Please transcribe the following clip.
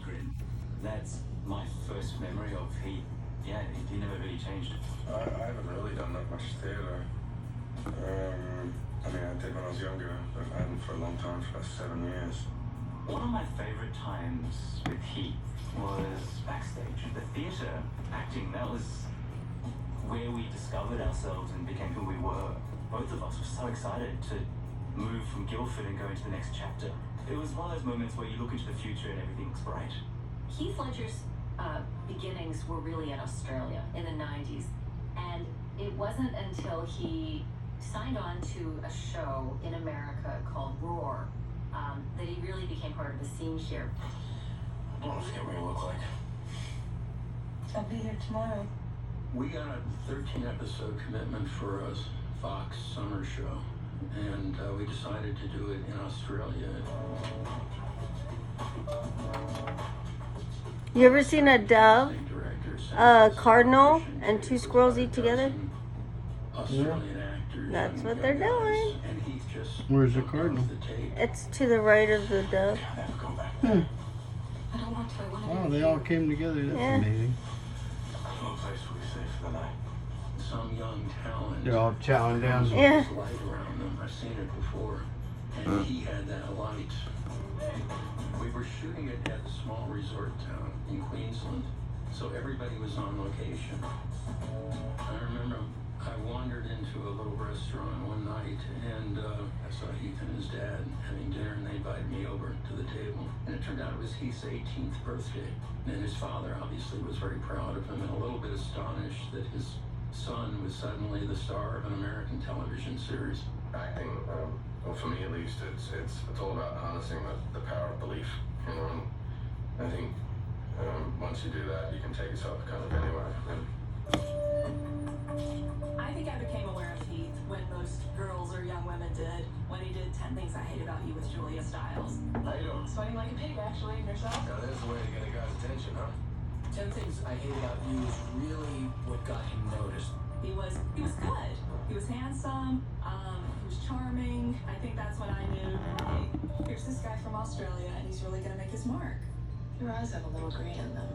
grin. That's my first memory of Heat. Yeah, he never really changed. I haven't really done that much theatre. I mean, I did when I was younger, but I haven't for a long time, for about 7 years. One of my favourite times with Heat was backstage. The theatre acting, that was where we discovered ourselves and became who we were. Both of us were so excited to move from Guildford and go into the next chapter. It was one of those moments where you look into the future and everything looks bright. Heath Ledger's beginnings were really in Australia in the 90s. And it wasn't until he signed on to a show in America called Roar that he really became part of the scene here. I don't forget what you look like. I'll be here tomorrow. We got a 13-episode commitment for a Fox summer show, and we decided to do it in Australia. You ever seen a dove, a cardinal, and two squirrels eat together? Australian actors. That's what they're doing. And Heath just Where's the cardinal? It's to the right of the dove. Hmm. I don't want to. I want to. Wow, they all came together. That's Yeah. amazing. No place will be safe for the night. some young talent. They're all chowing down. Yeah. There's light around them. I've seen it before. And he had that light. We were shooting it at a small resort town in Queensland, so everybody was on location. I remember I wandered into a little restaurant one night, and I saw Heath and his dad having dinner, and they invited me over to the table. And it turned out it was Heath's 18th birthday. And his father obviously was very proud of him and a little bit astonished that his son was suddenly the star of an American television series. Acting, well, for me at least, it's all about harnessing the power of belief, you know. And I think once you do that, you can take yourself kind of anywhere. I think I became aware of Heath when most girls or young women did when he did 10 Things I Hate About You with Julia Stiles. How you doing? Sweating like a pig, actually, and yourself? Now there's the way to get a guy's attention, huh? 10 Things I Hate About You is really what got him noticed. He was good. He was handsome. He was charming. I think that's when I knew, hey, here's this guy from Australia, and he's really gonna make his mark. Your eyes have a little green in them.